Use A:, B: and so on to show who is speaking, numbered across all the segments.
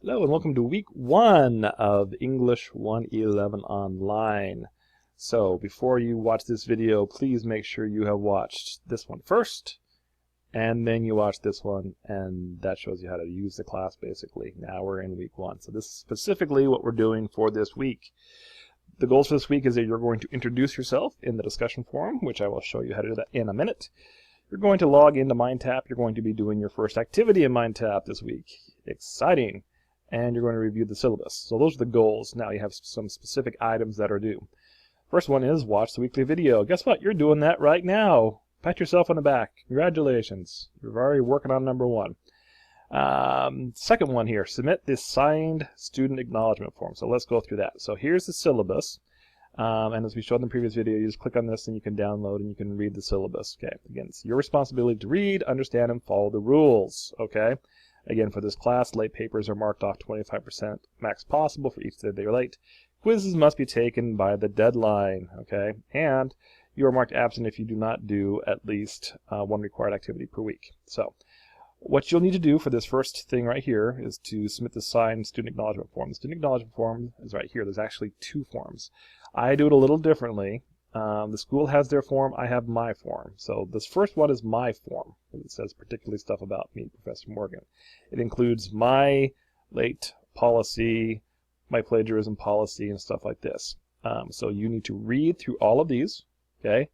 A: Hello and welcome to week 1 of English 111 Online. So before you watch this video, please make sure you have watched this one first, and then you watch this one, and that shows you how to use the class basically. Now we're in week 1. So this is specifically what we're doing for this week. The goals for this week is that you're going to introduce yourself in the discussion forum, which I will show you how to do that in a minute. You're going to log into MindTap. You're going to be doing your first activity in MindTap this week. Exciting. And you're going to review the syllabus. So those are the goals. Now you have some specific items that are due. First one is watch the weekly video. Guess what? You're doing that right now. Pat yourself on the back. Congratulations. You're already working on number 1. Second one here, submit the signed student acknowledgement form. So let's go through that. So here's the syllabus. And as we showed in the previous video, you just click on this and you can download and you can read the syllabus. Okay. Again, it's your responsibility to read, understand, and follow the rules. Okay. Again, for this class, late papers are marked off 25% max possible for each day they're late. Quizzes must be taken by the deadline, okay? And you are marked absent if you do not do at least one required activity per week. So what you'll need to do for this first thing right here is to submit the signed student acknowledgement form. The student acknowledgement form is right here. There's actually 2 forms. I do it a little differently. The school has their form, I have my form. So this first one is my form. It says particularly stuff about me, Professor Morgan. It includes my late policy, my plagiarism policy, and stuff like this. So you need to read through all of these, okay?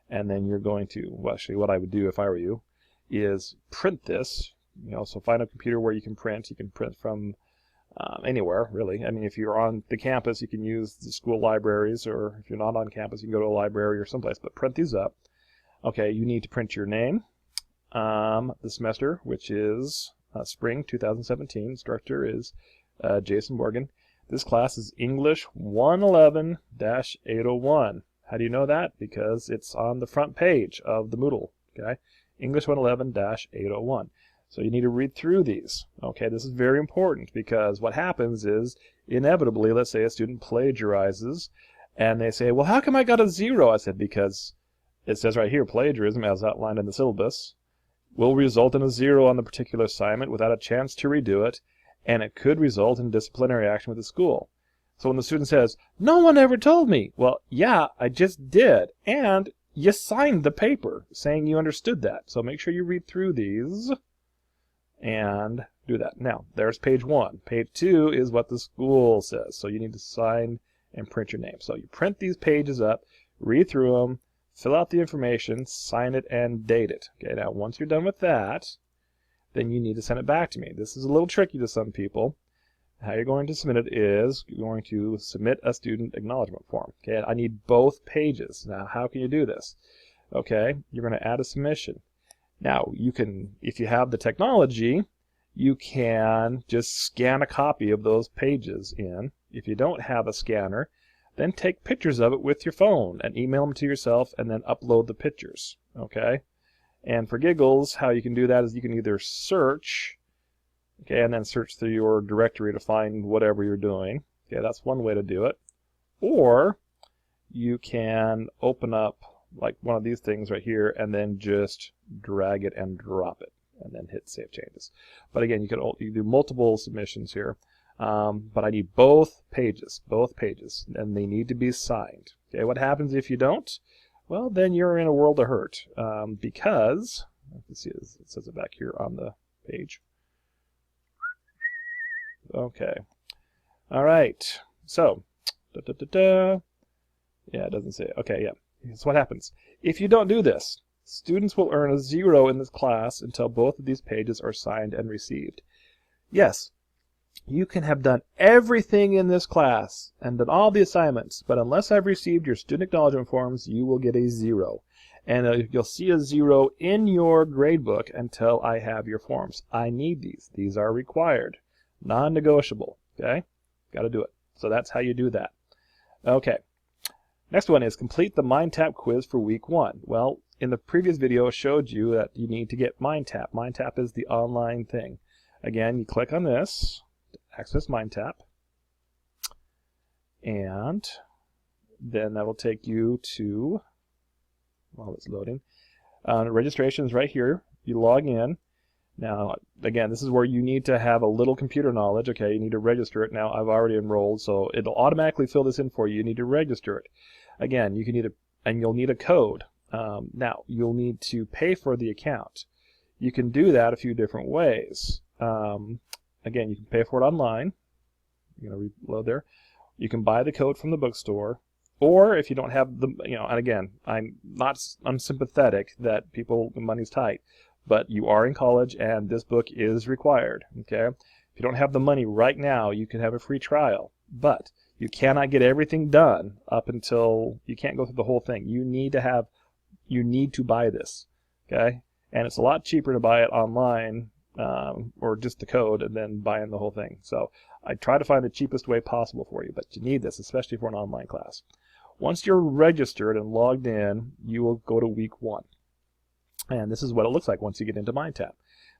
A: And then you're going to, well, actually what I would do if I were you, is print this. So find a computer where you can print. You can print from anywhere, really. I mean, if you're on the campus, you can use the school libraries, or if you're not on campus, you can go to a library or someplace, but print these up. Okay, you need to print your name, the semester, which is spring 2017. Instructor is Jason Morgan. This class is English 111-801. How do you know that? Because it's on the front page of the Moodle, okay? English 111-801. So you need to read through these. Okay, this is very important because what happens is, inevitably, let's say a student plagiarizes, and they say, well, how come I got a 0? I said, because it says right here, plagiarism, as outlined in the syllabus, will result in a 0 on the particular assignment without a chance to redo it, and it could result in disciplinary action with the school. So when the student says, no one ever told me, well, yeah, I just did, and you signed the paper saying you understood that. So make sure you read through these and do that. Now, there's page 1. Page 2 is what the school says. So you need to sign and print your name. So you print these pages up, read through them, fill out the information, sign it, and date it. Okay, now once you're done with that, then you need to send it back to me. This is a little tricky to some people. How you're going to submit it is you're going to submit a student acknowledgement form. Okay, I need both pages. Now, how can you do this? Okay, you're going to add a submission. Now, you can, if you have the technology, you can just scan a copy of those pages in. If you don't have a scanner, then take pictures of it with your phone and email them to yourself and then upload the pictures. Okay? And for giggles, how you can do that is you can either search, okay, and then search through your directory to find whatever you're doing. Okay, that's one way to do it. Or you can open up like one of these things right here and then just drag it and drop it and then hit save changes. But again, you do multiple submissions here, but I need both pages, and they need to be signed. Okay, what happens if you don't? Well, then you're in a world of hurt, because let's see, it says it back here on the page. Okay, all right, so yeah, it doesn't say it. Okay, yeah. Here's what happens. If you don't do this, students will earn a 0 in this class until both of these pages are signed and received. Yes, you can have done everything in this class and done all the assignments, but unless I've received your student acknowledgement forms, you will get a 0. And you'll see a 0 in your gradebook until I have your forms. I need these. These are required. Non-negotiable. Okay? Got to do it. So that's how you do that. Okay. Next one is complete the MindTap quiz for week 1. Well, in the previous video I showed you that you need to get MindTap. MindTap is the online thing. Again, you click on this to access MindTap, and then that will take you to, while it's loading, registration is right here. You log in, Now, again, this is where you need to have a little computer knowledge. Okay, you need to register it. Now, I've already enrolled, so it'll automatically fill this in for you. You need to register it. Again, you'll need a code. Now, you'll need to pay for the account. You can do that a few different ways. Again, you can pay for it online. You're going to reload there. You can buy the code from the bookstore. Or if you don't have the, and again, I'm not unsympathetic that money's tight, but you are in college and this book is required, okay? If you don't have the money right now, you can have a free trial, but you cannot get everything done up until, you can't go through the whole thing. You need to buy this, okay? And it's a lot cheaper to buy it online, or just the code and then buying the whole thing. So I try to find the cheapest way possible for you, but you need this, especially for an online class. Once you're registered and logged in, you will go to week 1. And this is what it looks like once you get into MindTap.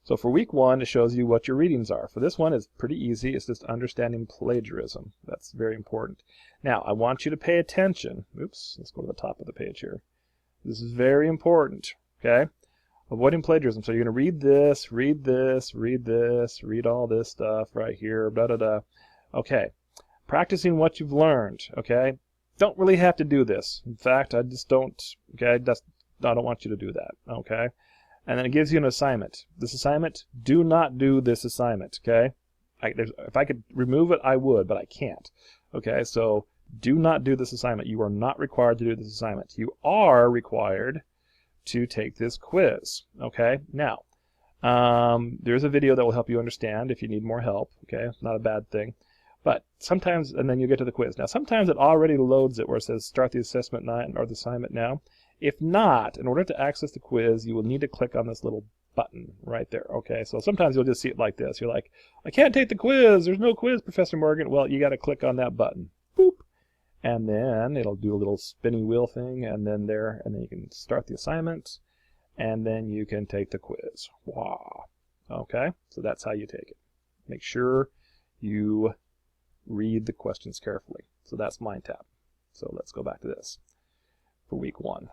A: So for week 1, it shows you what your readings are. For this one, it's pretty easy. It's just understanding plagiarism. That's very important. Now, I want you to pay attention. Oops, let's go to the top of the page here. This is very important, okay? Avoiding plagiarism. So you're going to read this, read this, read this, read all this stuff right here, da-da-da. Okay, practicing what you've learned, okay? Don't really have to do this. In fact, I just don't, okay? I don't want you to do that, okay? And then it gives you an assignment. This assignment, do not do this assignment, okay? If I could remove it, I would, but I can't, okay? So do not do this assignment. You are not required to do this assignment. You are required to take this quiz, okay? Now, there's a video that will help you understand if you need more help, okay? It's not a bad thing. But sometimes, and then you get to the quiz. Now, sometimes it already loads it where it says start the assessment now or the assignment now. If not, in order to access the quiz, you will need to click on this little button right there, okay? So sometimes you'll just see it like this. You're like, I can't take the quiz. There's no quiz, Professor Morgan. Well, you got to click on that button. Boop. And then it'll do a little spinny wheel thing, and then you can start the assignment, and then you can take the quiz. Wow. Okay? So that's how you take it. Make sure you read the questions carefully. So that's MindTap. So let's go back to this for week 1.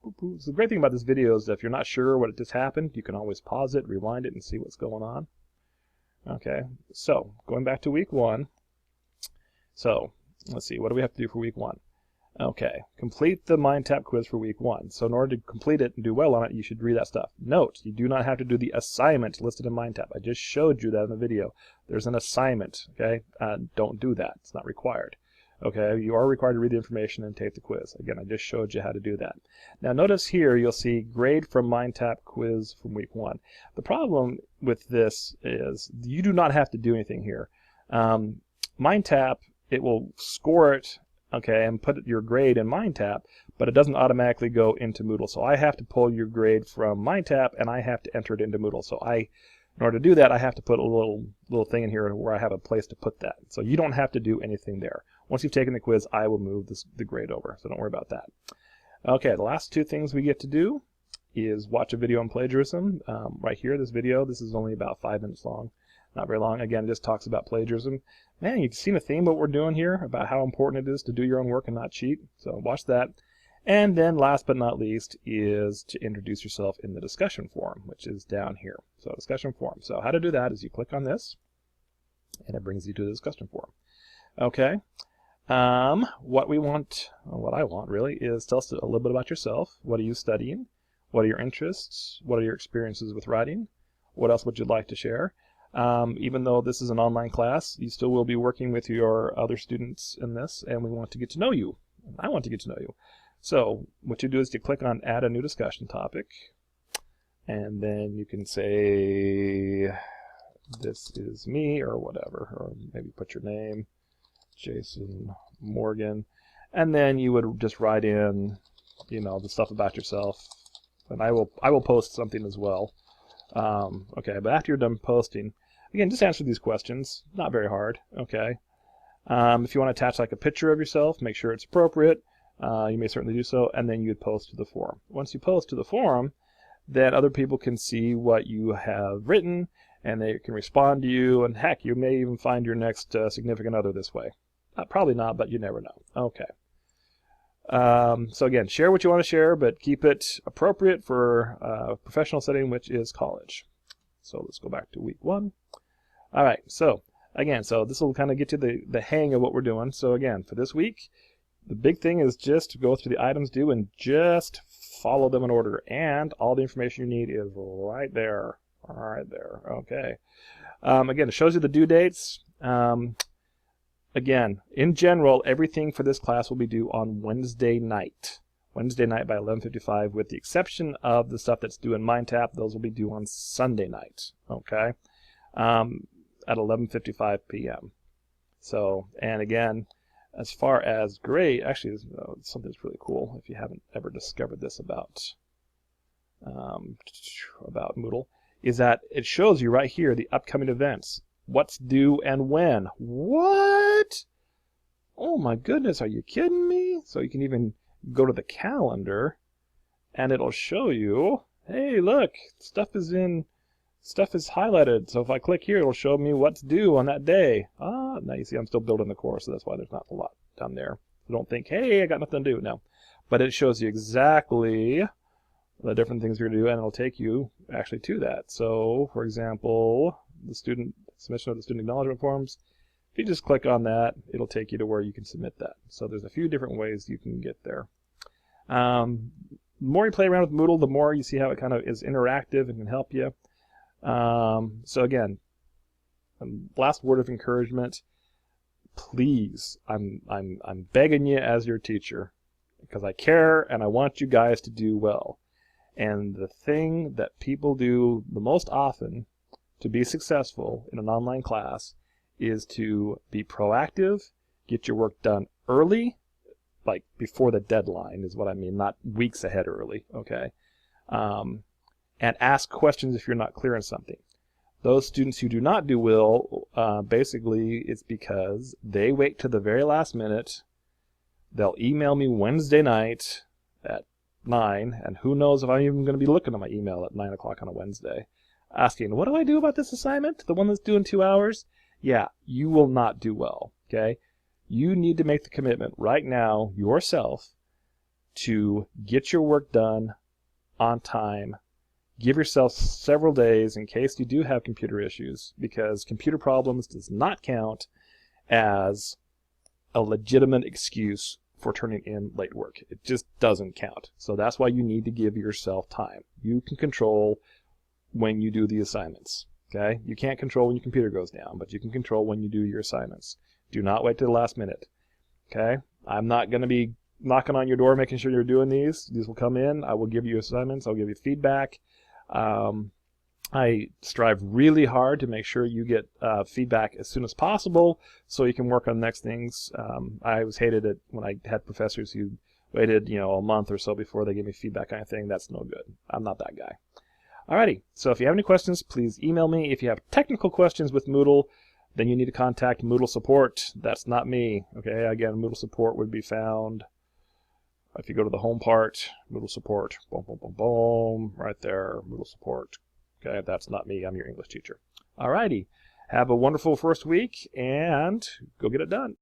A: So the great thing about this video is that if you're not sure what just happened, you can always pause it, rewind it, and see what's going on. Okay, so going back to week 1. So let's see, what do we have to do for week 1? Okay, complete the MindTap quiz for week 1. So in order to complete it and do well on it, you should read that stuff. Note, you do not have to do the assignment listed in MindTap. I just showed you that in the video. There's an assignment, okay? Don't do that. It's not required. Okay, you are required to read the information and take the quiz. Again, I just showed you how to do that. Now notice here you'll see grade from MindTap quiz from week 1. The problem with this is you do not have to do anything here. MindTap, it will score it, okay, and put your grade in MindTap, but it doesn't automatically go into Moodle. So I have to pull your grade from MindTap and I have to enter it into Moodle. So in order to do that, I have to put a little thing in here where I have a place to put that. So you don't have to do anything there. Once you've taken the quiz, I will move the grade over, so don't worry about that. Okay, the last 2 things we get to do is watch a video on plagiarism. Right here, this video, this is only about 5 minutes long. Not very long. Again, it just talks about plagiarism. Man, you've seen a theme what we're doing here about how important it is to do your own work and not cheat. So watch that. And then last but not least is to introduce yourself in the discussion forum, which is down here. So discussion forum. So how to do that is you click on this, and it brings you to the discussion forum. Okay. What I want really is tell us a little bit about yourself. What are you studying? What are your interests? What are your experiences with writing? What else would you like to share? Even though this is an online class, you still will be working with your other students in this, and we want to get to know you. I want to get to know you. So what you do is you click on add a new discussion topic, and then you can say this is me or whatever, or maybe put your name, Jason Morgan, and then you would just write in, the stuff about yourself, and I will post something as well. Okay, but after you're done posting, again, just answer these questions. Not very hard. Okay. If you want to attach like a picture of yourself, make sure it's appropriate. You may certainly do so, and then you'd post to the forum. Once you post to the forum, then other people can see what you have written, and they can respond to you, and heck, you may even find your next significant other this way. Probably not, but you never know. Okay. So again, share what you want to share, but keep it appropriate for a professional setting, which is college. So let's go back to week 1. All right, so again, so this will kind of get you the hang of what we're doing. So again, for this week, the big thing is just to go through the items due and just follow them in order. And all the information you need is right there. Right there. Okay. Again, it shows you the due dates. Again, in general, everything for this class will be due on Wednesday night. Wednesday night by 11:55, with the exception of the stuff that's due in MindTap. Those will be due on Sunday night. Okay. At 11:55 p.m. So, and again, as far as grade, actually, something that's really cool if you haven't ever discovered this about Moodle, is that it shows you right here the upcoming events, what's due and when. What? Oh my goodness, are you kidding me? So you can even go to the calendar and it'll show you, hey, look, stuff is highlighted. So if I click here, it'll show me what's due on that day. Now you see I'm still building the course, so that's why there's not a lot down there. So don't think, hey, I got nothing to do. No. But it shows you exactly the different things you're going to do, and it'll take you actually to that. So, for example, the student submission of the student acknowledgement forms, if you just click on that, it'll take you to where you can submit that. So there's a few different ways you can get there. The more you play around with Moodle, the more you see how it kind of is interactive and can help you. So again, last word of encouragement, please, I'm begging you as your teacher, because I care and I want you guys to do well. And the thing that people do the most often to be successful in an online class is to be proactive, get your work done early, like before the deadline is what I mean, not weeks ahead early, okay? And ask questions if you're not clear on something. Those students who do not do well, basically it's because they wait to the very last minute. They'll email me Wednesday night at 9, and who knows if I'm even going to be looking at my email at 9 o'clock on a Wednesday, asking, what do I do about this assignment? The one that's due in 2 hours? Yeah, you will not do well, okay? You need to make the commitment right now yourself to get your work done on time. Give yourself several days in case you do have computer issues, because computer problems does not count as a legitimate excuse for turning in late work. It just doesn't count. So that's why you need to give yourself time. You can control when you do the assignments. Okay? You can't control when your computer goes down, but you can control when you do your assignments. Do not wait to the last minute. Okay? I'm not going to be knocking on your door making sure you're doing these. These will come in. I will give you assignments. I'll give you feedback. I strive really hard to make sure you get feedback as soon as possible so you can work on the next things. I always hated it when I had professors who waited, a month or so before they gave me feedback on anything. That's no good. I'm not that guy. Alrighty, so if you have any questions, please email me. If you have technical questions with Moodle, then you need to contact Moodle support. That's not me. Okay, again, Moodle support would be found if you go to the home part, Moodle support, boom, boom, boom, boom, right there, Moodle support. Okay, that's not me. I'm your English teacher. Alrighty, have a wonderful first week and go get it done.